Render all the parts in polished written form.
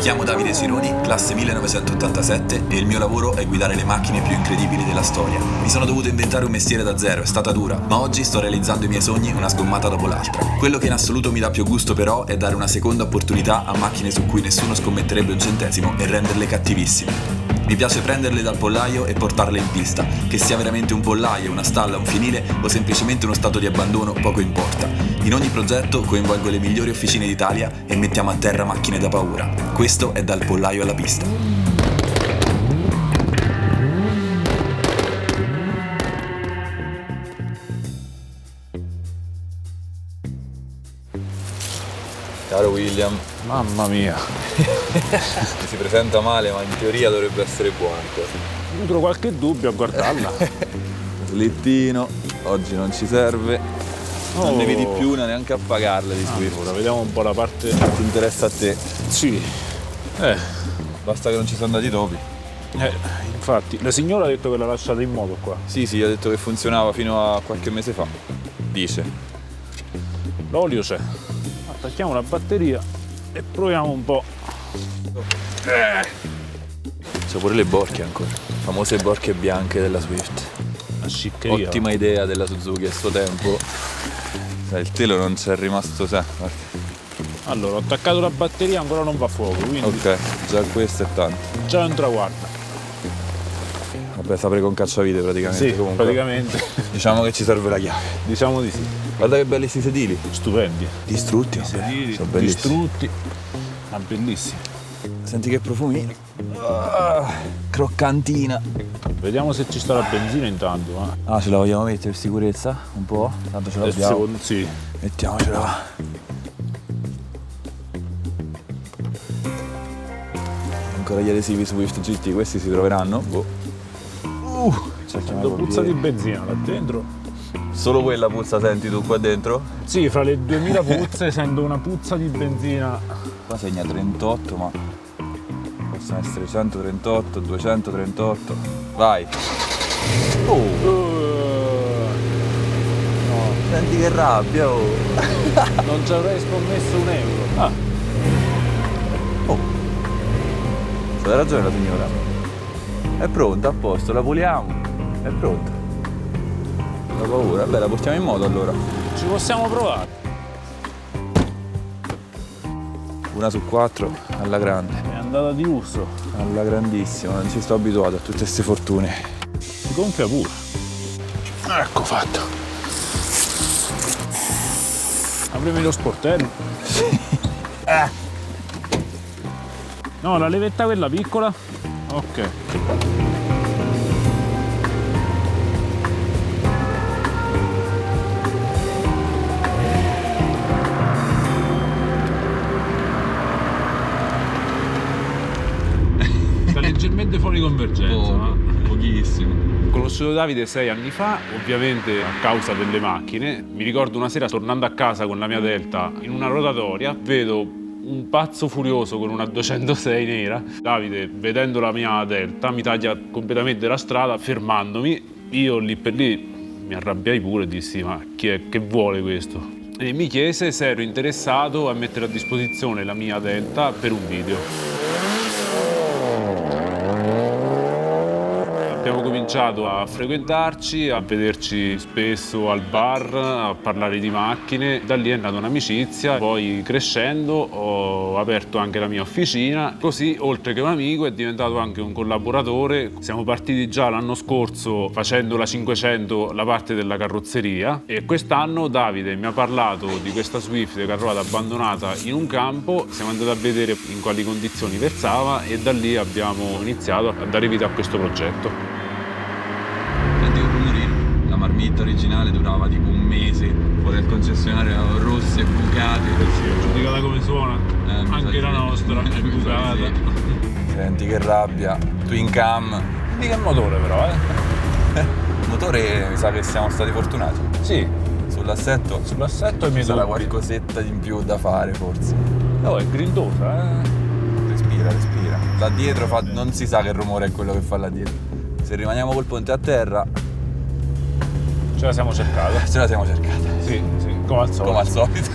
chiamo Davide Sironi, classe 1987 e il mio lavoro è guidare le macchine più incredibili della storia. Mi sono dovuto inventare un mestiere da zero, è stata dura, ma oggi sto realizzando i miei sogni una sgommata dopo l'altra. Quello che in assoluto mi dà più gusto però è dare una seconda opportunità a macchine su cui nessuno scommetterebbe un centesimo e renderle cattivissime. Mi piace prenderle dal pollaio e portarle in pista, che sia veramente un pollaio, una stalla, un finile o semplicemente uno stato di abbandono, poco importa. In ogni progetto coinvolgo le migliori officine d'Italia e mettiamo a terra macchine da paura. Questo è Dal Pollaio alla Pista. Caro William, Mamma mia, si presenta male ma in teoria dovrebbe essere buono. nutro qualche dubbio a guardarla. Slittino, oggi non ci serve, non ne vedi più una neanche a pagarle di Swift. Allora, vediamo un po' la parte... Ti interessa a te, Sì, basta che non ci sono andati topi. infatti, la signora ha detto che l'ha lasciata in moto qua. Sì, ha detto che funzionava fino a qualche mese fa, dice. L'olio c'è. Attacchiamo la batteria e proviamo un po'. C'è pure le borchie ancora, famose borchie bianche della Swift. Una sciccheria. Ottima idea della Suzuki a suo tempo. Il telo non c'è rimasto, guarda. Allora, ho attaccato la batteria, ancora non va a fuoco, quindi Ok, già questo è tanto. già è un traguardo. Vabbè, sapere con cacciavite praticamente. Sì, comunque. praticamente. Diciamo che ci serve la chiave. Diciamo di sì. Guarda che belli sti sedili. Stupendi. Distrutti. Sedili, Sono bellissimi. distrutti. Ma bellissimi. Senti che profumino. Croccantina. Vediamo se ci sta la benzina intanto. Ah, ce la vogliamo mettere per sicurezza? Un po'? Tanto ce l'abbiamo. Sì. Mettiamocela. Ancora gli adesivi Swift GT, questi si troveranno? Boh. Quando puzza di benzina là dentro. Solo quella puzza senti tu qua dentro? Sì, fra le 2000 puzze sento una puzza di benzina. Qua segna 38, ma possono essere 138, 238. Vai! Senti che rabbia, oh! Non ci avrei scommesso un euro. C'ha ragione la signora. È pronta, a posto, la puliamo. È pronta. La paura, vabbè, la portiamo in moto allora. Ci possiamo provare. 1 su 4 alla grande. È andata di lusso. Alla grandissima, non ci sto abituato a tutte queste fortune. Si gonfia pure. Ecco fatto. Aprimi lo sportello. No, la levetta quella piccola. Ok. Sta leggermente fuori convergenza. Pochissimo. Ho conosciuto Davide 6 anni fa, ovviamente a causa delle macchine. Mi ricordo una sera tornando a casa con la mia Delta in una rotatoria, vedo un pazzo furioso con una 206 nera. Davide, vedendo la mia Delta, mi taglia completamente la strada fermandomi. Io lì per lì mi arrabbiai pure e dissi: ma chi è che vuole questo? E mi chiese se ero interessato a mettere a disposizione la mia Delta per un video. Abbiamo cominciato a frequentarci, a vederci spesso al bar, a parlare di macchine. Da lì è nata un'amicizia, poi crescendo ho aperto anche la mia officina. Così, oltre che un amico, è diventato anche un collaboratore. Siamo partiti già l'anno scorso facendo la 500, la parte della carrozzeria, e quest'anno Davide mi ha parlato di questa Swift che ha trovato abbandonata in un campo. Siamo andati a vedere in quali condizioni versava e da lì abbiamo iniziato a dare vita a questo progetto. Senti un rumorino. La marmitta originale durava tipo un mese. Fuori al concessionario erano rossi e bucati. Giudicata come suona, anche la nostra è bucata. Senti che rabbia. Twin cam. Di che motore però, Il motore mi sa che siamo stati fortunati. Sì, Sull'assetto sull'assetto ci mi sarà dubbi. qualcosetta in più da fare forse. No, è grindosa, Respira. Da dietro non si sa che rumore è quello che fa là dietro. Se rimaniamo col ponte a terra, Ce la siamo cercata. ce la siamo cercata. Sì, come al solito. Come al solito.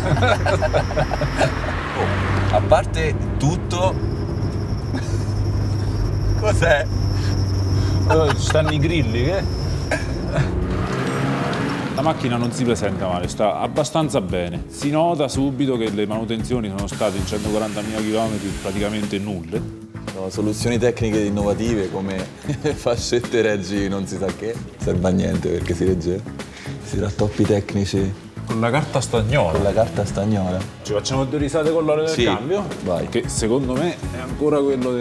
A parte tutto, Cos'è? Ci stanno i grilli, che? La macchina non si presenta male, sta abbastanza bene. Si nota subito che le manutenzioni sono state in 140.000 km praticamente nulle. No, soluzioni tecniche innovative come fascette reggi non si sa che. Serve a niente perché si regge. Si rattoppi tecnici Con la carta stagnola. con la carta stagnola. Ci facciamo due risate con l'olio del Sì, cambio? vai. Che secondo me è ancora quello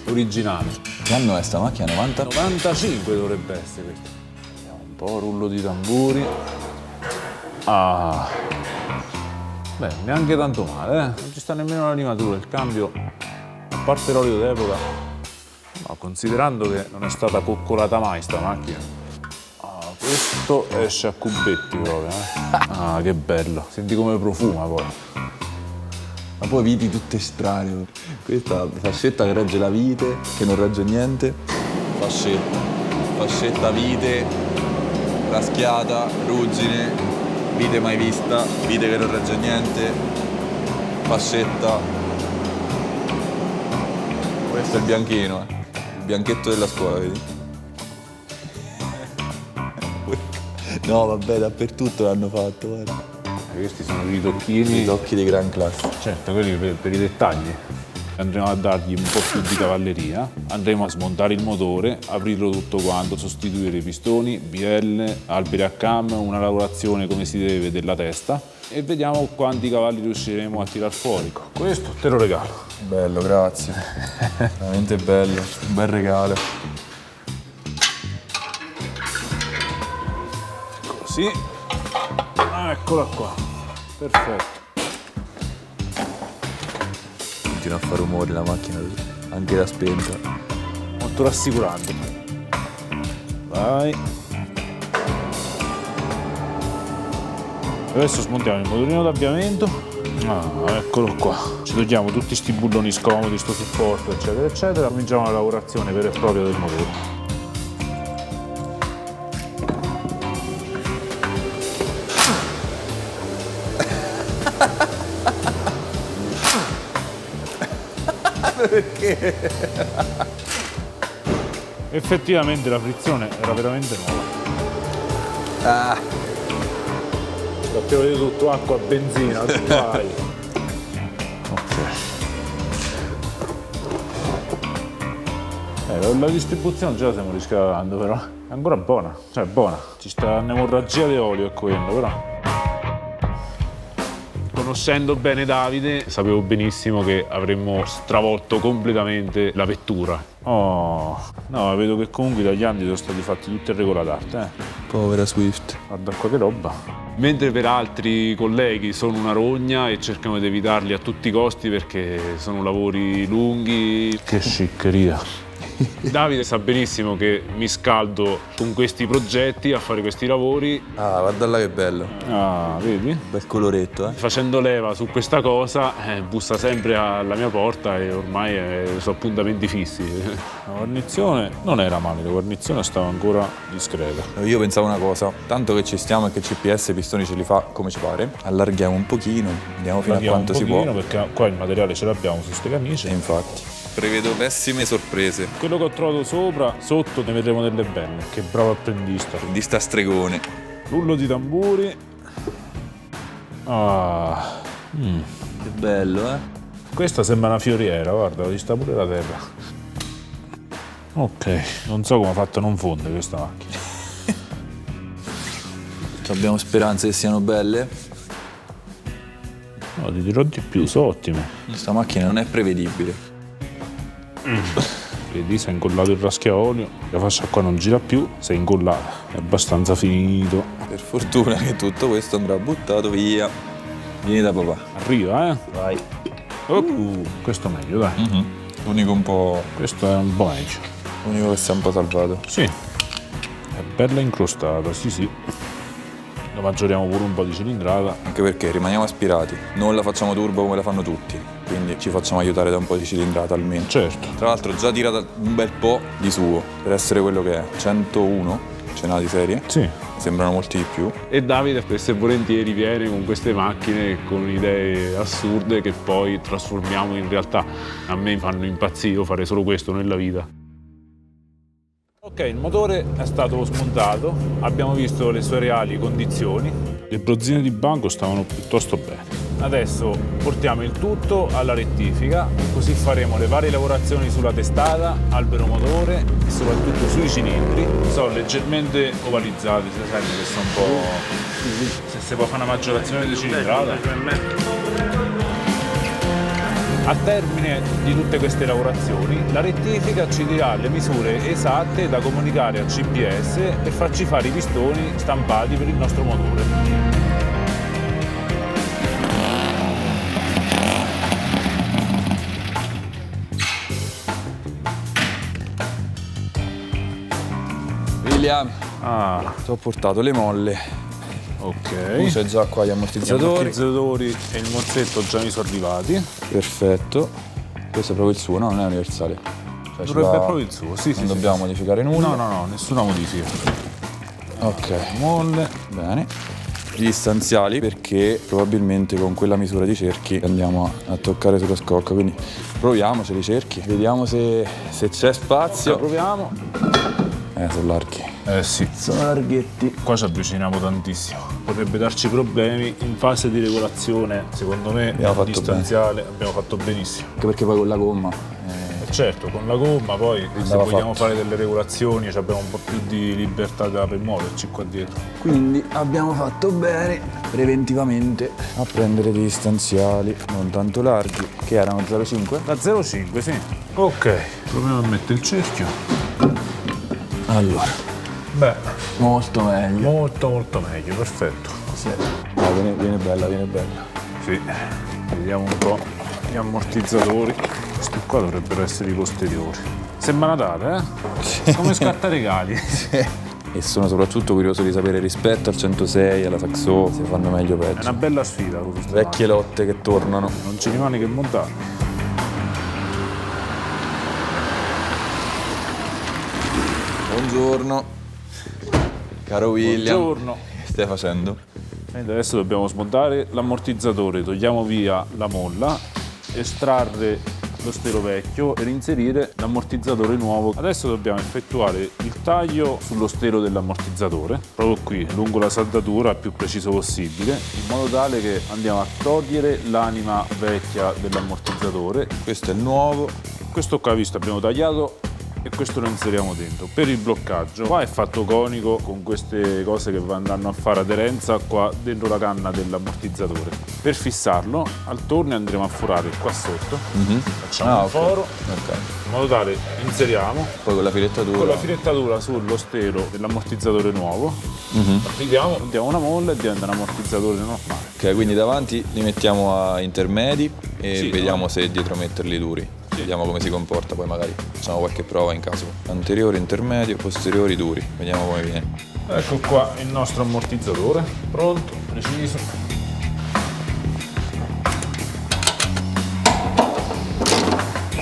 originale. Che anno è sta macchina? 90? 95 dovrebbe essere questo. Vediamo un po', rullo di tamburi. Ah. Beh, neanche tanto male, eh? Non ci sta nemmeno l'animatura, il cambio, a parte l'olio d'epoca, ma considerando che non è stata coccolata mai sta macchina. Ah, questo esce a cubetti proprio, Ah, che bello. Senti come profuma poi. Ma poi viti tutte strane. Questa fascetta che regge la vite, che non regge niente. Fascetta vite, raschiata, ruggine, vite mai vista, vite che non regge niente, fascetta. Questo è il bianchino, il bianchetto della scuola, vedi? No, vabbè, dappertutto l'hanno fatto, guarda. Questi sono i ritocchini. I tocchi di gran classe. Certo, quelli per i dettagli. Andremo a dargli un po' più di cavalleria, andremo a smontare il motore, aprirlo tutto quanto, sostituire i pistoni, bielle, alberi a cam, una lavorazione come si deve della testa e vediamo quanti cavalli riusciremo a tirar fuori. Questo te lo regalo. Bello, grazie. Veramente bello, un bel regalo. Così. Eccola qua. Perfetto. Continua a fare rumore la macchina, anche la spenta. Molto rassicurante. Vai. Adesso smontiamo il motorino d'avviamento. Ah, eccolo qua. Ci togliamo tutti sti bulloni scomodi, sto supporto, eccetera, eccetera. Cominciamo la lavorazione vera e propria del motore. Perché? Effettivamente la frizione era veramente nuova. Ah, Sappiamo di tutto, acqua, benzina, vai. Ok. La distribuzione già la stiamo riscaldando, però è ancora buona, cioè buona. Ci sta un'emorragia di olio è quello, però. Conoscendo bene Davide, sapevo benissimo che avremmo stravolto completamente la vettura. Oh, no, vedo che comunque i tagliandi sono stati fatti tutti in regola d'arte, povera Swift. Guarda qua che roba. Mentre per altri colleghi sono una rogna e cercano di evitarli a tutti i costi perché sono lavori lunghi. Che sciccheria. Davide sa benissimo che mi scaldo con questi progetti a fare questi lavori. Ah, guarda là che bello. Ah, vedi? Bel coloretto, Facendo leva su questa cosa, bussa sempre alla mia porta e ormai sono appuntamenti fissi. La guarnizione non era male, la guarnizione stava ancora discreta. Io pensavo una cosa, tanto che ci stiamo e che CPS i pistoni ce li fa come ci pare, allarghiamo un pochino, vediamo fino a quanto si può. Perché qua il materiale ce l'abbiamo su ste camicie. E infatti. Prevedo pessime sorprese. Quello che ho trovato sopra, sotto ne vedremo delle belle. Che bravo apprendista. Di sta stregone. Rullo di tamburi. Ah. Che bello, eh? Questa sembra una fioriera, guarda, ci sta pure la terra. Ok, non so come ha fatto a non fondere questa macchina. Abbiamo speranze che siano belle. No, ti dirò di più, sono ottime. Questa macchina non è prevedibile. Vedi, si è incollato il raschiaolio, la fascia qua non gira più, si è incollata, è abbastanza finito. Per fortuna che tutto questo andrà buttato via. Vieni da papà. Arriva, Vai. questo meglio, dai. L'unico un po'. Questo è un po' meglio. L'unico che si è un po' salvato. Sì, è bella incrostata, sì. La maggioriamo pure un po' di cilindrata. Anche perché rimaniamo aspirati. Non la facciamo turbo come la fanno tutti. Quindi ci facciamo aiutare da un po' di cilindrata almeno. Certo. Tra l'altro già tirata un bel po' di suo per essere quello che è. 101. cenati serie? Sì. Sembrano molti di più. E Davide spesso e volentieri viene con queste macchine con idee assurde che poi trasformiamo in realtà. A me fanno impazzire, io farei solo questo nella vita. Ok, il motore è stato smontato, abbiamo visto le sue reali condizioni. Le brozzine di banco stavano piuttosto bene. Adesso portiamo il tutto alla rettifica, così faremo le varie lavorazioni sulla testata, albero motore e soprattutto sui cilindri. Sono leggermente ovalizzati, si sente che sono un po'... Se si può fare una maggiorazione di cilindrata. Al termine di tutte queste lavorazioni, la rettifica ci dirà le misure esatte da comunicare al CPS per farci fare i pistoni stampati per il nostro motore. William, Ti ho portato le molle. ok. C'è già qua gli Gli ammortizzatori. ammortizzatori e il mozzetto già mi sono arrivati. Perfetto. Questo è proprio il suo, no? Non è universale. Cioè, ci Dovrebbe va- proprio il suo, sì, Non sì. dobbiamo modificare nulla. No, nessuna modifica. Ok, Molle. bene. Gli distanziali, perché probabilmente con quella misura di cerchi andiamo a toccare sulla scocca, quindi proviamoceli i cerchi, vediamo se c'è spazio. Proviamo. Sono larghi. Sì. Sono larghetti. Qua ci avviciniamo tantissimo. Potrebbe darci problemi in fase di regolazione. Secondo me Abbiamo fatto il distanziale abbiamo fatto benissimo. Anche perché poi con la gomma. Certo, con la gomma poi se Andava vogliamo fatto. fare delle regolazioni abbiamo un po' più di libertà per muoverci qua dietro. Quindi abbiamo fatto bene preventivamente a prendere dei distanziali non tanto larghi, che erano 0,5. Da 0,5, sì. Ok, proviamo a mettere il cerchio. Allora, Beh, molto meglio. molto meglio, perfetto. Sì. Viene bella, viene bella. Sì, vediamo un po' gli ammortizzatori. Questi qua dovrebbero essere i posteriori. Sembra Natale, eh? Come scattare i cali. E sono soprattutto curioso di sapere rispetto al 106 e alla Saxo se fanno meglio o È peggio. una bella sfida con queste Vecchie lotte che tornano. macchine. Non ci rimane che montare. Buongiorno. Caro William. Buongiorno. Che stai facendo? Ed adesso dobbiamo smontare l'ammortizzatore, togliamo via la molla, estrarre lo stelo vecchio e inserire l'ammortizzatore nuovo. Adesso dobbiamo effettuare il taglio sullo stelo dell'ammortizzatore, proprio qui, lungo la saldatura, il più preciso possibile, in modo tale che andiamo a togliere l'anima vecchia dell'ammortizzatore. Questo è il nuovo. Questo qua, visto, abbiamo tagliato e questo lo inseriamo dentro. Per il bloccaggio qua è fatto conico con queste cose che andranno a fare aderenza qua dentro la canna dell'ammortizzatore. Per fissarlo al torno andremo a forare qua sotto. Facciamo un ok. foro Ok. in modo tale inseriamo Poi con la filettatura. con la filettatura sullo stelo dell'ammortizzatore nuovo. Applichiamo, diamo una molla e diventa un ammortizzatore normale. Ok, quindi davanti li mettiamo a intermedi e Sì, vediamo no? se dietro metterli duri. Vediamo come si comporta, poi magari facciamo qualche prova in caso. Anteriore, intermedio, posteriori, duri. Vediamo come viene. Ecco qua il nostro ammortizzatore, pronto, preciso.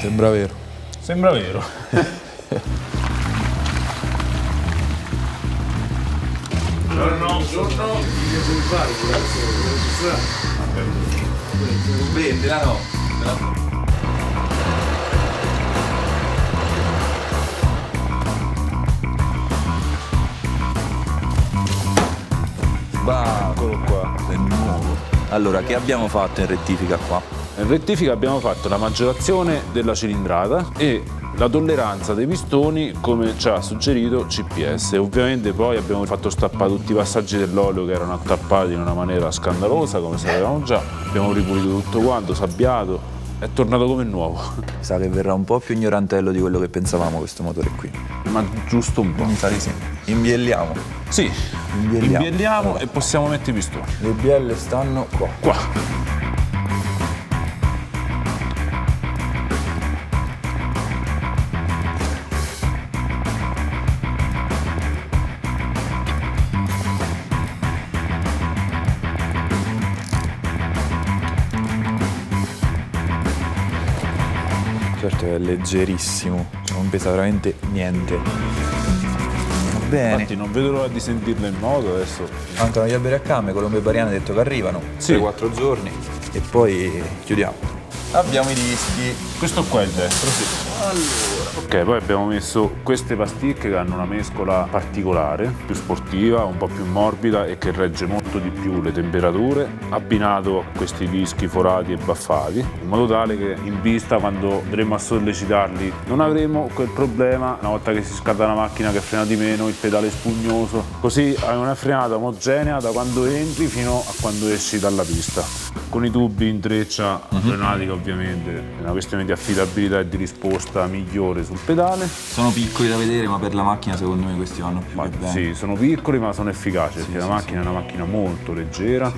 Sembra vero. Sembra vero. Prendila no. Eccolo qua. È nuovo. Allora, che abbiamo fatto in rettifica qua? In rettifica abbiamo fatto la maggiorazione della cilindrata e la tolleranza dei pistoni come ci ha suggerito CPS. Ovviamente poi abbiamo fatto stappare tutti i passaggi dell'olio che erano attappati in una maniera scandalosa, come sapevamo già. Abbiamo ripulito tutto quanto, sabbiato, è tornato come nuovo. Sa che verrà un po' più ignorantello di quello che pensavamo questo motore qui. Ma giusto un po'. Mi sa di sì. Imbielliamo. Sì, Imbielliamo. imbielliamo e possiamo mettere i pistoni. Le bielle stanno qua. Qua. Certo è leggerissimo, non pesa veramente niente. bene. Infatti non vedo l'ora di sentirla in moto adesso. Mancano gli alberi a camme, Colombo e Bariano ha detto che arrivano. Sì. 3-4 giorni e poi chiudiamo. Abbiamo i dischi. Questo qua è il destro, sì. Ok, poi abbiamo messo queste pasticche che hanno una mescola particolare, più sportiva, un po' più morbida e che regge molto di più le temperature, abbinato a questi dischi forati e baffati, in modo tale che in pista, quando andremo a sollecitarli, non avremo quel problema una volta che si scalda la macchina che frena di meno, il pedale spugnoso. Così hai una frenata omogenea da quando entri fino a quando esci dalla pista. Con i tubi in treccia frenatica, ovviamente è una questione di affidabilità e di risposta migliore sul pedale. Sono piccoli da vedere, ma per la macchina secondo me questi vanno più che bene. Sì, sono piccoli ma sono efficaci, perché la macchina è una macchina molto leggera.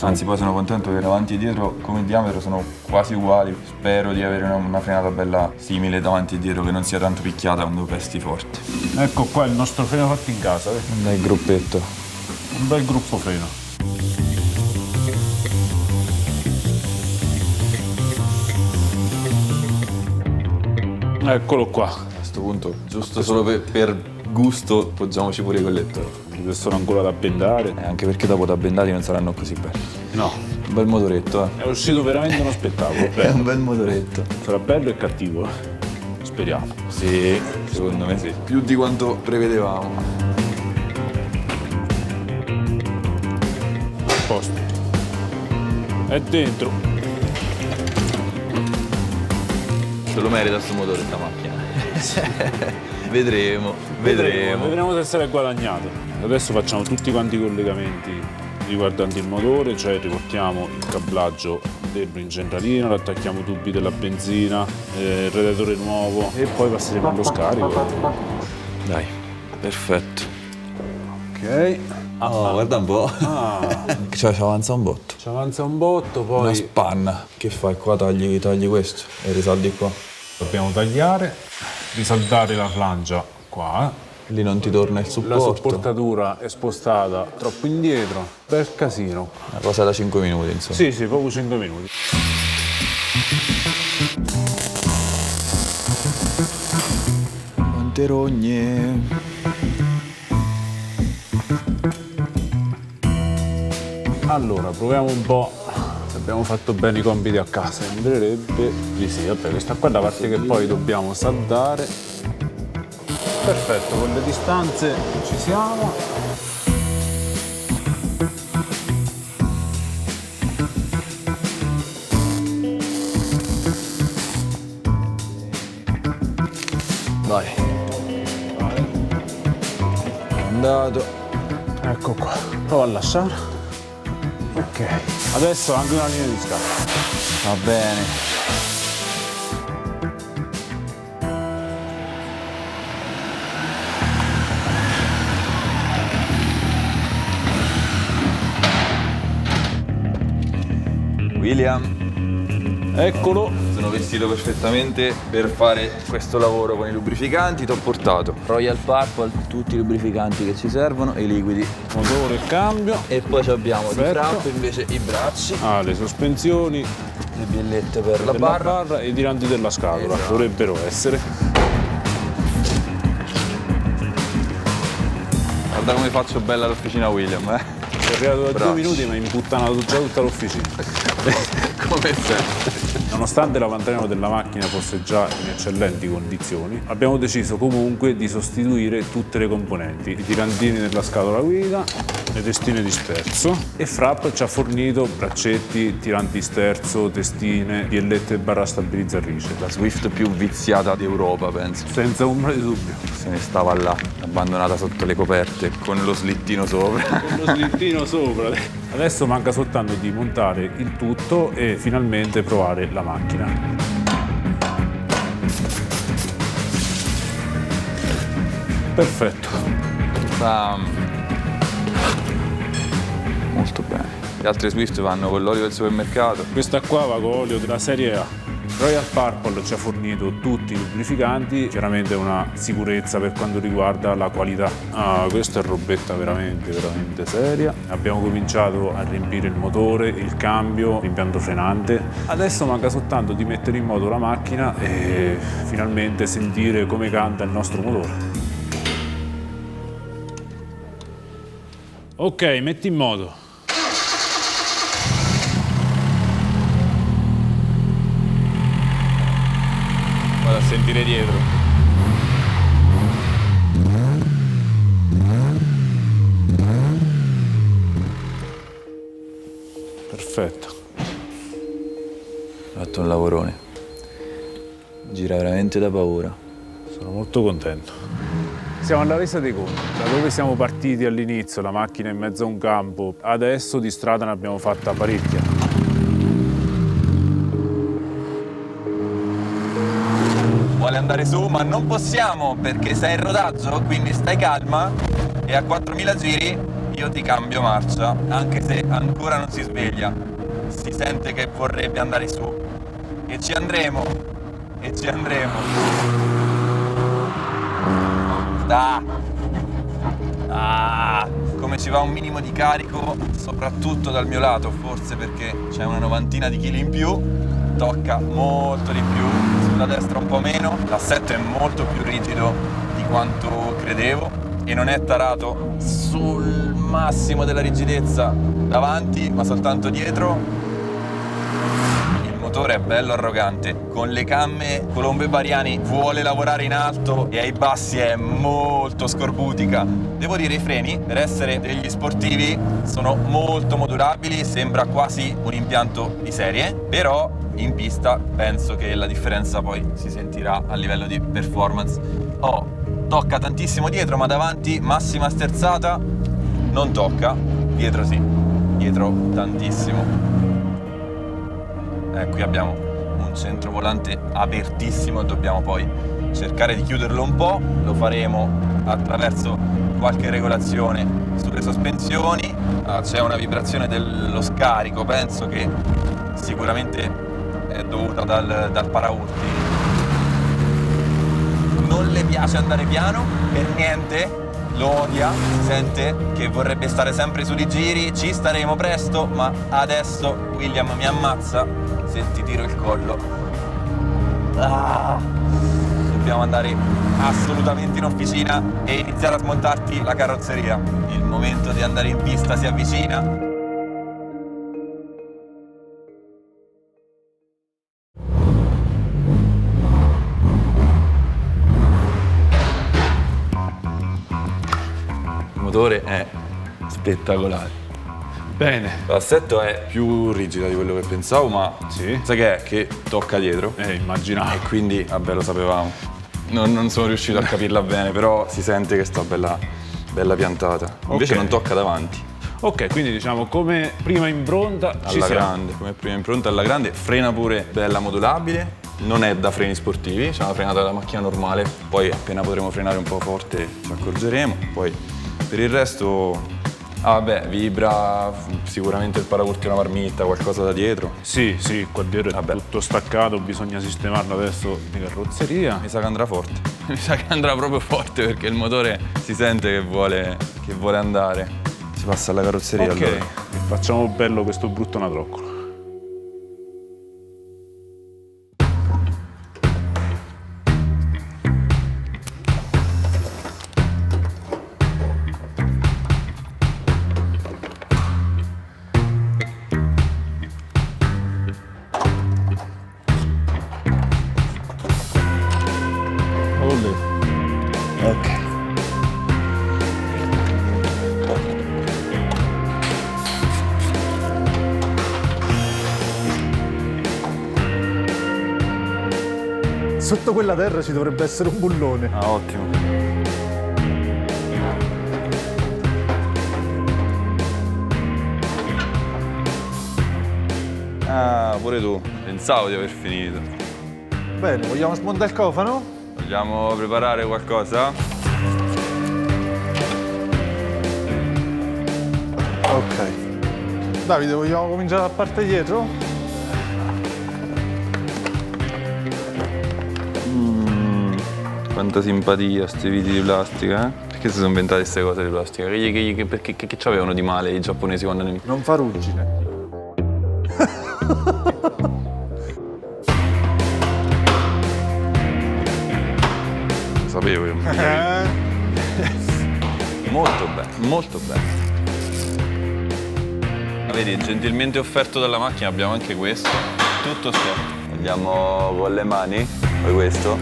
Anzi, poi sono contento che davanti e dietro come diametro sono quasi uguali. Spero di avere una frenata bella simile davanti e dietro, che non sia tanto picchiata quando pesti forte. Ecco qua il nostro freno fatto in casa, Un bel gruppetto. un bel gruppo freno. Eccolo qua. A questo punto, giusto solo per gusto, poggiamoci pure i collettori. Che sono ancora da bendare. Anche perché dopo da bendati non saranno così belli. No, Un bel motoretto, è uscito veramente uno spettacolo. È un bel motoretto. Sarà bello e cattivo, speriamo. Sì, secondo me sì. Più di quanto prevedevamo. A posto. È dentro. Se lo merita sto motore sta macchina. Vedremo. Vedremo se sarà guadagnato. Adesso facciamo tutti quanti i collegamenti riguardanti il motore, cioè riportiamo il cablaggio dentro in centralina, lo attacchiamo ai tubi della benzina, il radiatore nuovo e poi passeremo allo scarico. Dai, perfetto. Ok. Oh, guarda un po'. Cioè, ci avanza un botto. Ci avanza un botto, poi Una spanna. Che fai qua? Tagli questo e risaldi qua. dobbiamo tagliare, risaldare la flangia qua. Lì non ti torna il La supporto. sopportatura è spostata troppo indietro, bel casino. Una cosa da 5 minuti, insomma. Sì, proprio 5 minuti. Quante rogne. Allora, proviamo un po' se abbiamo fatto bene i compiti a casa. Sembrerebbe di sì. Vabbè, questa qua è la parte che poi dobbiamo saldare. Perfetto, con le distanze ci siamo. Vai. È andato. Ecco qua, prova a lasciare. Ok, adesso anche una linea di scatto. Va bene. William, Eccolo. sono vestito perfettamente per fare questo lavoro con i lubrificanti. Ti ho portato Royal Purple, tutti i lubrificanti che ci servono e i liquidi. Motore e cambio. E poi abbiamo di Perfetto. Frapp invece i bracci, Ah, le sospensioni, le biellette per la la barra. barra e i tiranti della scatola. Esatto. Dovrebbero essere. Guarda come faccio bella l'officina William, eh? Sono arrivato da 2 Bracci. minuti ma hai imputtanato già tutta l'officina. Come sempre. Nonostante l'avantreno della macchina fosse già in eccellenti condizioni, abbiamo deciso comunque di sostituire tutte le componenti. I tirantini della scatola guida, le testine di sterzo e Frapp ci ha fornito braccetti, tiranti sterzo, testine, biellette e barra stabilizzatrice. La Swift più viziata d'Europa, penso. Senza ombra di dubbio. Se ne stava là, abbandonata sotto le coperte, con lo slittino sopra. Lo slittino sopra. Adesso manca soltanto di montare il tutto e finalmente provare la macchina. Perfetto. Va molto bene. Le altre Swift vanno con l'olio del supermercato. Questa qua va con olio della serie A. Royal Purple ci ha fornito tutti i lubrificanti, chiaramente una sicurezza per quanto riguarda la qualità. Ah, questa è robetta veramente seria. Abbiamo cominciato a riempire il motore, il cambio, l'impianto frenante. Adesso manca soltanto di mettere in moto la macchina e finalmente sentire come canta il nostro motore. Ok, metti in moto. Vado a sentire dietro. Perfetto. Ho fatto un lavorone. Gira veramente da paura. Sono molto contento. Siamo alla resa dei conti. Da dove siamo partiti all'inizio, la macchina in mezzo a un campo, adesso di strada ne abbiamo fatta parecchia. Vuole andare su, ma non possiamo perché sei in rodaggio, quindi stai calma e a 4000 giri io ti cambio marcia, anche se ancora non si sveglia. Si sente che vorrebbe andare su e ci andremo, e ci andremo. Come ci va un minimo di carico, soprattutto dal mio lato, forse perché c'è una 90 di chili in più, tocca molto di più, sulla destra un po' meno, l'assetto è molto più rigido di quanto credevo e non è tarato sul massimo della rigidezza davanti, ma soltanto dietro. Il motore è bello arrogante, con le camme Colombo e Bariani vuole lavorare in alto e ai bassi è molto scorbutica. Devo dire, i freni, per essere degli sportivi, sono molto modulabili, sembra quasi un impianto di serie, però in pista penso che la differenza poi si sentirà a livello di performance. Tocca tantissimo dietro, ma davanti massima sterzata non tocca, dietro sì, dietro tantissimo. Qui abbiamo un centro volante apertissimo e dobbiamo poi cercare di chiuderlo un po', lo faremo attraverso qualche regolazione sulle sospensioni. C'è una vibrazione dello scarico, penso che sicuramente è dovuta dal paraurti. Non le piace andare piano, per niente, lo odia, si sente che vorrebbe stare sempre sui giri, ci staremo presto, ma adesso William mi ammazza se ti tiro il collo. Dobbiamo andare assolutamente in officina e iniziare a smontarti la carrozzeria. Il momento di andare in pista si avvicina. Il motore è spettacolare. Bene. L'assetto è più rigido di quello che pensavo, ma Sì. sai che è? Che tocca dietro. Immaginavo. E quindi, vabbè, lo sapevamo. Non sono riuscito a capirla bene, però si sente che sta bella piantata. Invece Ok. non tocca davanti. Ok, quindi diciamo come prima impronta ci Alla siamo. grande, come prima impronta alla grande, frena pure bella modulabile, non è da freni sportivi, c'è una frenata da macchina normale, poi appena potremo frenare un po' forte ci accorgeremo, poi per il resto, vibra sicuramente il paraurti è una marmitta, qualcosa da dietro, Sì, qua dietro è tutto staccato, bisogna sistemarlo adesso di carrozzeria. mi sa che andrà forte, mi sa che andrà proprio forte perché il motore si sente che vuole andare. Si passa alla carrozzeria Ok, allora. facciamo bello questo brutto natroccolo. Ok. Sotto quella terra ci dovrebbe essere un bullone. Ah, ottimo. Ah, pure tu. Pensavo di aver finito. Bene, vogliamo smontare il cofano? Vogliamo preparare qualcosa? Ok. Davide, vogliamo cominciare dalla parte dietro? Quanta simpatia sti viti di plastica, eh? Perché si sono inventate queste cose di plastica? Che c'avevano di male i giapponesi quando ne... Non fa ruggine. Sapevo io. Molto bene, molto bene. Vedi, gentilmente offerto dalla macchina abbiamo anche questo. Tutto sto. Andiamo con le mani. Poi questo.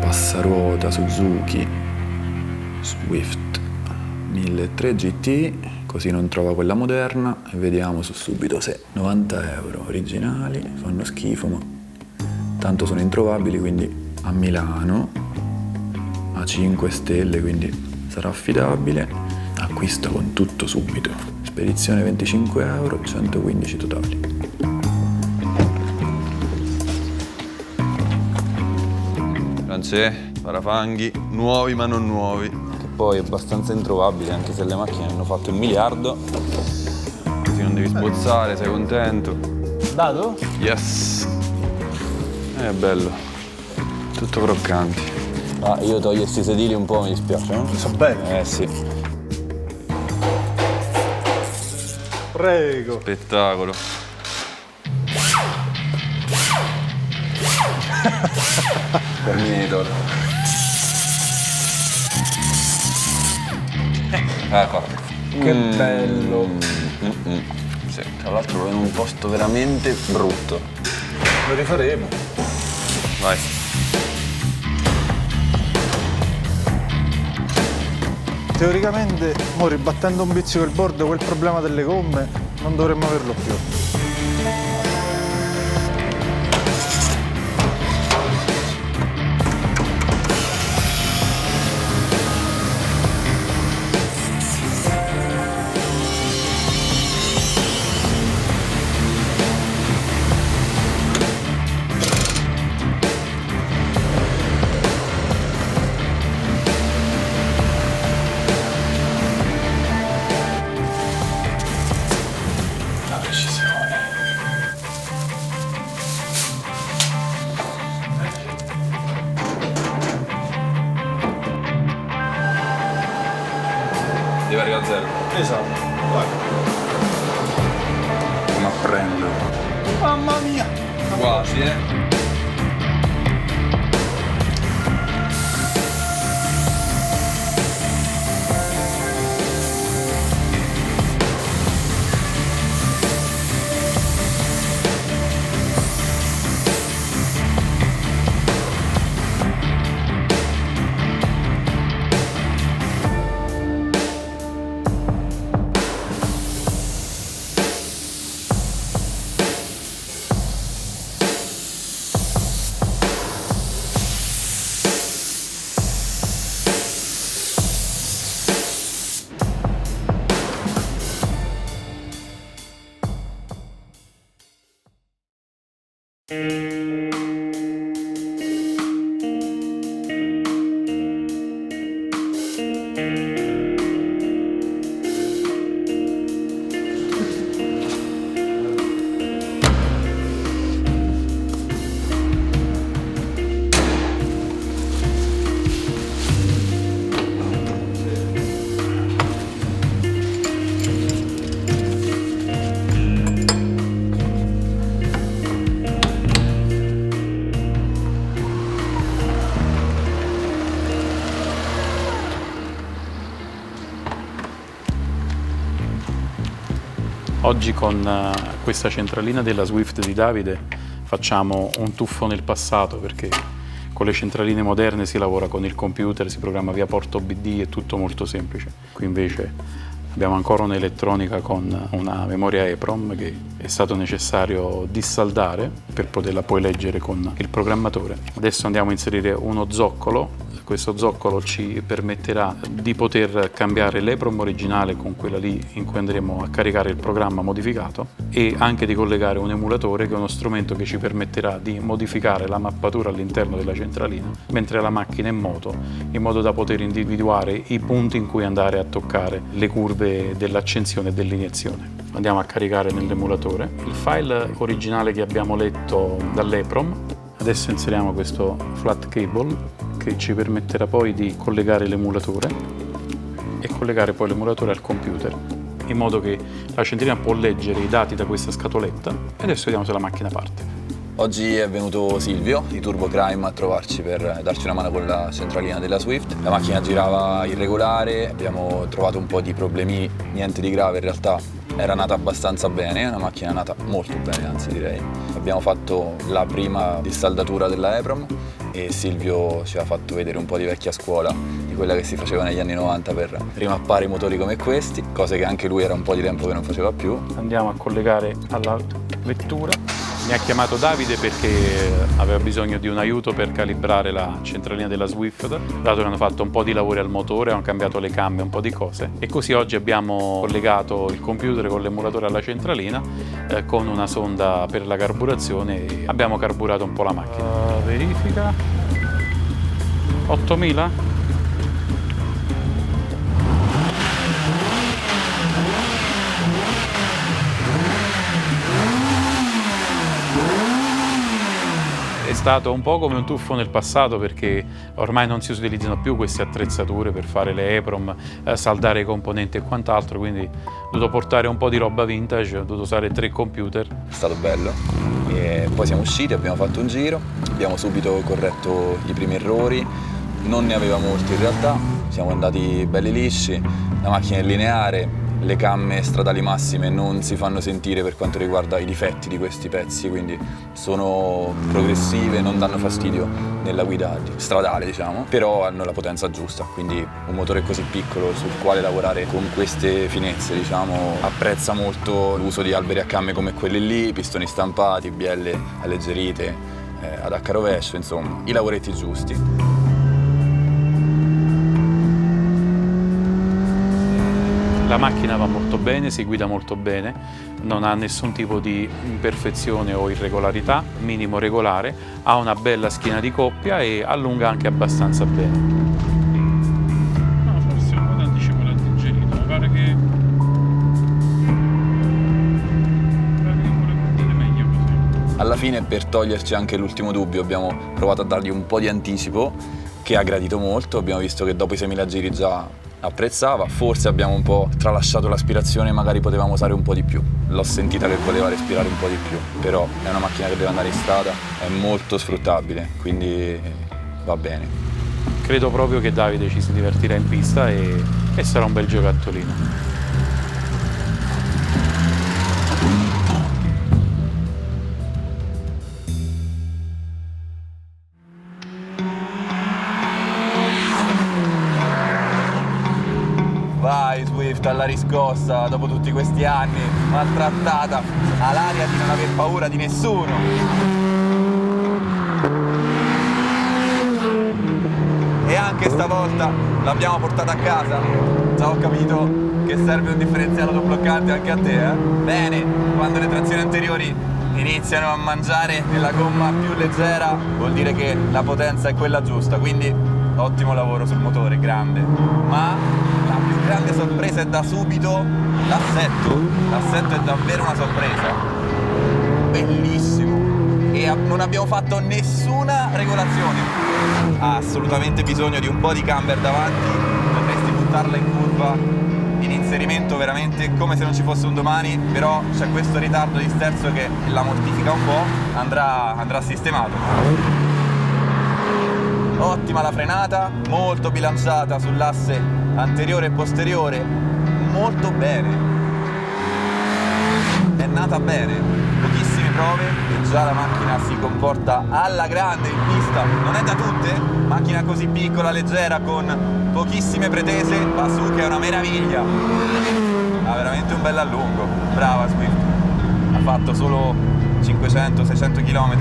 Passaruota Suzuki Swift 1003 GT, così non trova quella moderna, e vediamo subito se 90 euro originali, fanno schifo ma tanto sono introvabili, quindi a Milano, a 5 stelle, quindi sarà affidabile, acquisto con tutto subito, spedizione 25 euro, 115 totali. Parafanghi, nuovi ma non nuovi, che poi è abbastanza introvabile anche se le macchine hanno fatto 1 miliardo, così non devi sbozzare, sei contento. Dato? Yes! È bello, tutto croccanti. Ah, io togliessi i sedili un po' mi dispiace, no? Mi so bene. Sì, Prego. spettacolo. Terminator. Ecco. Che bello. Sì. Tra l'altro in un posto veramente brutto. Lo rifaremo. Vai. Teoricamente, mo ribattendo un pizzico il bordo, quel problema delle gomme non dovremmo averlo più. Devi arrivare a zero. Esatto. Vai. Ma prendo. Mamma mia! Quasi, Oggi con questa centralina della Swift di Davide facciamo un tuffo nel passato, perché con le centraline moderne si lavora con il computer, si programma via porto OBD, è tutto molto semplice. Qui invece abbiamo ancora un'elettronica con una memoria EEPROM che è stato necessario dissaldare per poterla poi leggere con il programmatore. Adesso andiamo a inserire uno zoccolo. Questo zoccolo ci permetterà di poter cambiare l'EEPROM originale con quella lì in cui andremo a caricare il programma modificato, e anche di collegare un emulatore, che è uno strumento che ci permetterà di modificare la mappatura all'interno della centralina mentre la macchina è in moto, in modo da poter individuare i punti in cui andare a toccare le curve dell'accensione e dell'iniezione. Andiamo a caricare nell'emulatore il file originale che abbiamo letto dall'EEPROM. Adesso inseriamo questo flat cable che ci permetterà poi di collegare l'emulatore e collegare poi l'emulatore al computer. in modo che la centralina può leggere i dati da questa scatoletta e adesso vediamo se la macchina parte. Oggi è venuto Silvio di Turbo Crime a trovarci per darci una mano con la centralina della Swift. La macchina girava irregolare, abbiamo trovato un po' di problemi, niente di grave in realtà. Era nata abbastanza bene, è una macchina nata molto bene, anzi direi. Abbiamo fatto la prima saldatura della EPROM e Silvio ci ha fatto vedere un po' di vecchia scuola, di quella che si faceva negli anni 90 per rimappare i motori come questi, cose che anche lui era un po' di tempo che non faceva più. Andiamo a collegare alla vettura. Mi ha chiamato Davide perché aveva bisogno di un aiuto per calibrare la centralina della Swift, dato che hanno fatto un po' di lavori al motore, hanno cambiato le camme, un po' di cose, e così oggi abbiamo collegato il computer con l'emulatore alla centralina con una sonda per la carburazione e abbiamo carburato un po' la macchina. Verifica. 8000? È stato un po' come un tuffo nel passato perché ormai non si utilizzano più queste attrezzature per fare le EPROM, saldare i componenti e quant'altro, quindi ho dovuto portare un po' di roba vintage, ho dovuto usare 3 computer. È stato bello. E poi siamo usciti, abbiamo fatto un giro, abbiamo subito corretto i primi errori, non ne aveva molti in realtà, siamo andati belli lisci, la macchina è lineare, le camme stradali massime non si fanno sentire per quanto riguarda i difetti di questi pezzi, quindi sono progressive, non danno fastidio nella guida stradale, diciamo, però hanno la potenza giusta, quindi un motore così piccolo sul quale lavorare con queste finezze, diciamo, apprezza molto l'uso di alberi a camme come quelli lì, pistoni stampati, bielle alleggerite, ad H rovescio, insomma, i lavoretti giusti. La macchina va molto bene, si guida molto bene, non ha nessun tipo di imperfezione o irregolarità, minimo regolare, ha una bella schiena di coppia e allunga anche abbastanza bene. No, forse un po' d'anticipo l'ha digerito, mi pare che vuole partire meglio così. Alla fine, per toglierci anche l'ultimo dubbio, abbiamo provato a dargli un po' di anticipo, che ha gradito molto, abbiamo visto che dopo i 6.000 giri già apprezzava, forse abbiamo un po' tralasciato l'aspirazione, magari potevamo usare un po' di più. L'ho sentita che voleva respirare un po' di più, però è una macchina che deve andare in strada, è molto sfruttabile, quindi va bene. Credo proprio che Davide ci si divertirà in pista e sarà un bel giocattolino. Vai Swift, alla riscossa, dopo tutti questi anni, maltrattata, ha l'aria di non aver paura di nessuno. E anche stavolta l'abbiamo portata a casa. Già ho capito che serve un differenziale autobloccante anche a te, eh? Bene, quando le trazioni anteriori iniziano a mangiare nella gomma più leggera, vuol dire che la potenza è quella giusta, quindi ottimo lavoro sul motore, grande. Ma la più grande sorpresa è da subito l'assetto. L'assetto è davvero una sorpresa. Bellissimo. E non abbiamo fatto nessuna regolazione. Ha assolutamente bisogno di un po' di camber davanti. Potresti buttarla in curva in inserimento veramente come se non ci fosse un domani, però c'è questo ritardo di sterzo che la mortifica un po', andrà sistemato. Ottima la frenata, molto bilanciata sull'asse anteriore e posteriore, molto bene. È nata bene, pochissime prove e già la macchina si comporta alla grande in pista. Non è da tutte, macchina così piccola, leggera, con pochissime pretese, va su che è una meraviglia. Ha veramente un bel allungo, brava Swift. Ha fatto solo 500-600 km,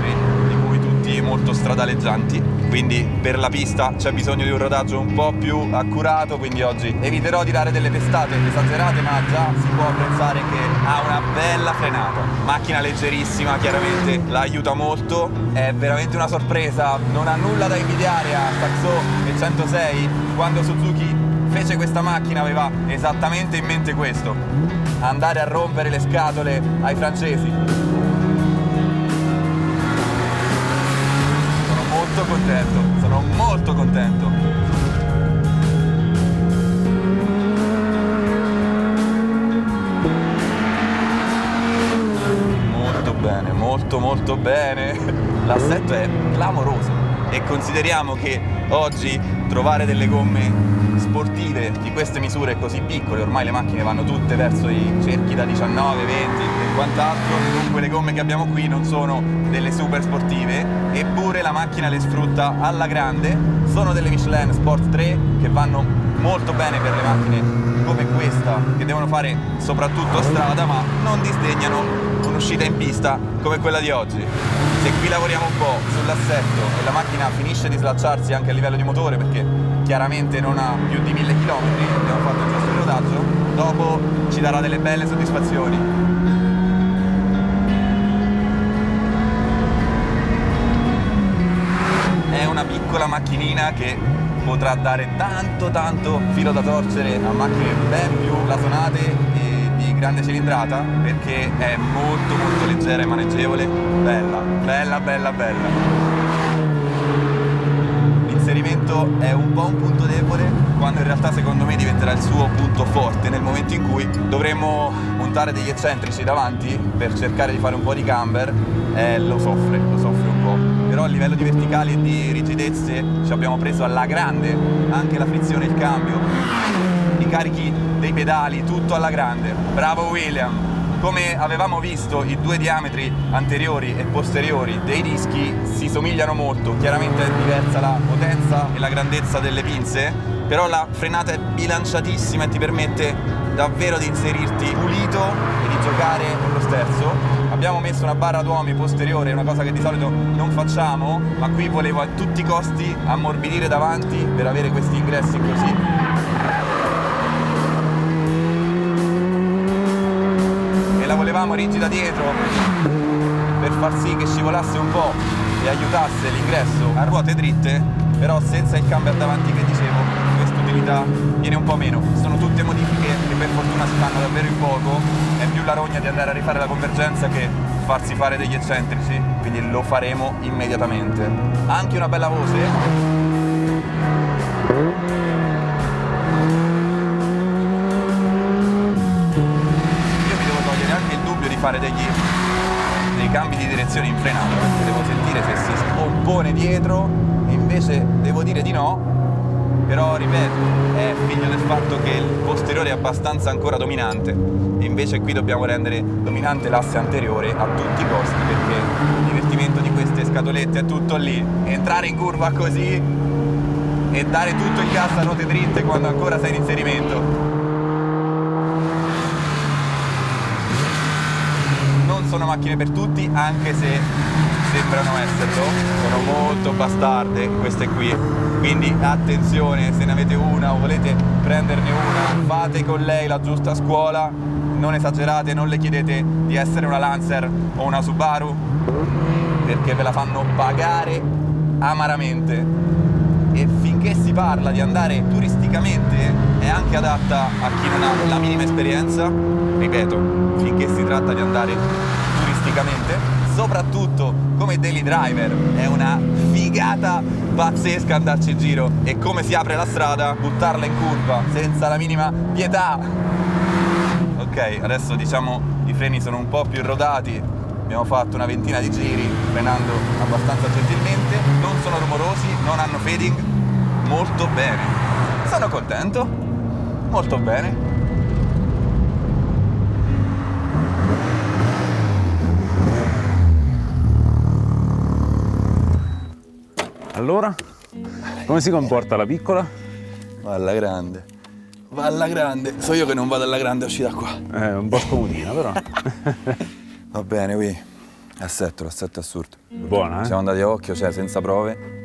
di cui tutti molto stradaleggianti, quindi per la pista c'è bisogno di un rodaggio un po' più accurato, quindi oggi eviterò di dare delle testate esagerate, ma già si può apprezzare che ha una bella frenata. Macchina leggerissima, chiaramente la aiuta molto, è veramente una sorpresa, non ha nulla da invidiare a Saxo e 106. Quando Suzuki fece questa macchina aveva esattamente in mente questo, andare a rompere le scatole ai francesi. Sono molto contento. molto molto bene. L'assetto è clamoroso e consideriamo che oggi trovare delle gomme sportive di queste misure così piccole, ormai le macchine vanno tutte verso i cerchi da 19, 20 e quant'altro, dunque le gomme che abbiamo qui non sono delle super sportive, eppure la macchina le sfrutta alla grande. Sono delle Michelin Sport 3 che vanno molto bene per le macchine come questa, che devono fare soprattutto strada, ma non disdegnano un'uscita in pista come quella di oggi. Se qui lavoriamo un po' sull'assetto e la macchina finisce di slacciarsi anche a livello di motore, perché chiaramente non ha più di 1000 km, abbiamo fatto il giusto pilotaggio, dopo ci darà delle belle soddisfazioni. È una piccola macchinina che potrà dare tanto filo da torcere a macchine ben più blasonate e di grande cilindrata, perché è molto leggera e maneggevole. Bella. L'inserimento è un po' un punto debole, quando in realtà secondo me diventerà il suo punto forte nel momento in cui dovremo montare degli eccentrici davanti per cercare di fare un po' di camber. Lo soffre un po'. Però a livello di verticali e di rigidezze ci abbiamo preso alla grande, anche la frizione e il cambio, i carichi dei pedali, tutto alla grande. Bravo William! Come avevamo visto, i due diametri anteriori e posteriori dei dischi si somigliano molto, chiaramente è diversa la potenza e la grandezza delle pinze, però la frenata è bilanciatissima e ti permette davvero di inserirti pulito e di giocare con lo sterzo. Abbiamo messo una barra d'uomi posteriore, una cosa che di solito non facciamo, ma qui volevo a tutti i costi ammorbidire davanti per avere questi ingressi così. E la volevamo rigida dietro per far sì che scivolasse un po' e aiutasse l'ingresso a ruote dritte, però senza il camber davanti che dicevo, questa utilità viene un po' meno. Sono tutte modifiche che per fortuna si fanno davvero in poco, è più la rogna di andare a rifare la convergenza che farsi fare degli eccentrici, quindi lo faremo immediatamente. Anche una bella voce. Io mi devo togliere anche il dubbio di fare dei cambi di direzione in frenata, perché devo sentire se si oppone dietro, e invece devo dire di no. Però ripeto, è figlio del fatto che il posteriore è abbastanza ancora dominante e invece qui dobbiamo rendere dominante l'asse anteriore a tutti i costi, perché il divertimento di queste scatolette è tutto lì. Entrare in curva così e dare tutto il gas a ruote dritte quando ancora sei in inserimento. Non sono macchine per tutti, anche se sembrano esserlo, sono molto bastarde queste qui, quindi attenzione, se ne avete una o volete prenderne una, fate con lei la giusta scuola, non esagerate, non le chiedete di essere una Lancer o una Subaru, perché ve la fanno pagare amaramente. E finché si parla di andare turisticamente è anche adatta a chi non ha la minima esperienza, ripeto, finché si tratta di andare turisticamente. Soprattutto come daily driver è una figata pazzesca andarci in giro, e come si apre la strada, buttarla in curva senza la minima pietà. Ok, adesso diciamo i freni sono un po' più rodati, abbiamo fatto una ventina di giri frenando abbastanza gentilmente, non sono rumorosi, non hanno fading, molto bene. Sono contento, molto bene. Allora, come si comporta la piccola? Va alla grande. So io che non vado alla grande uscita qua. Un po' scomodina però. Va bene, qui. L'assetto è assurdo. Buona, Siamo andati a occhio, cioè senza prove.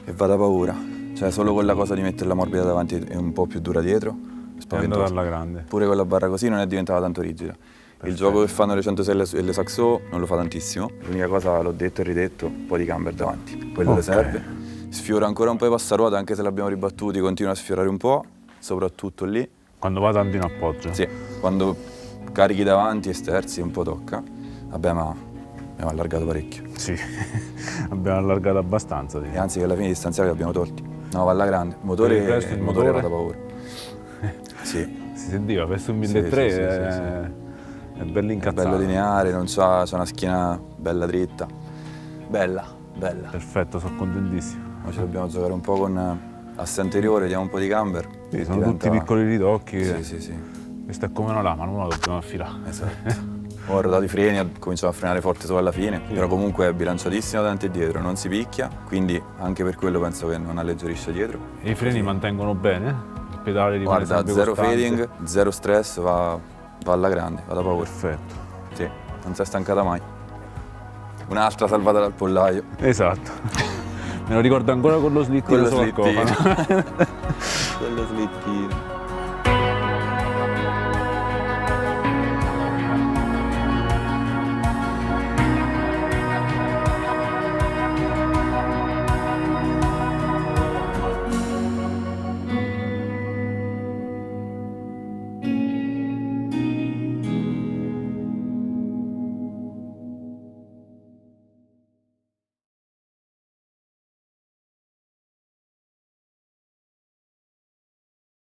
E va da paura. Cioè solo con la cosa di metterla morbida davanti è un po' più dura dietro. È andata alla grande. Pure con la barra così non è diventata tanto rigida. Il gioco che fanno le 106 e le Saxo non lo fa tantissimo. L'unica cosa, l'ho detto e ridetto, un po' di camber davanti. Quello le serve. Sfiora ancora un po' i passaruota, anche se l'abbiamo ribattuti, continua a sfiorare un po', soprattutto lì. Quando va tanto in appoggio? Sì, quando carichi davanti e sterzi un po' tocca. Vabbè, ma abbiamo allargato parecchio. Sì, abbiamo allargato abbastanza. E anzi che alla fine i distanziali li abbiamo tolti. No, va alla grande. Il motore va da paura. Sì. Si sentiva, verso un 1300 sì. È bello È incazzato. bello lineare, non c'ha una schiena bella dritta. Bella. Perfetto, sono contentissimo. Ma ci dobbiamo giocare un po' con asse anteriore, diamo un po' di camber. Sì, sono tutti piccoli ridocchi. Sì. Questo è come una lama, non la dobbiamo affilare. Esatto. Ho rodato i freni, cominciamo a frenare forte solo alla fine, però comunque è bilanciatissimo davanti e dietro, non si picchia, quindi anche per quello penso che non alleggerisce dietro. E i freni mantengono bene? Il pedale rimane Guarda, sempre zero costante? fading, zero stress, va alla grande, va da paura. Perfetto. Sì, non si è stancata mai. Un'altra salvata dal pollaio. Esatto. Me lo ricordo ancora con lo slittino Con lo sopra il slittino. cofano. Con lo slittino.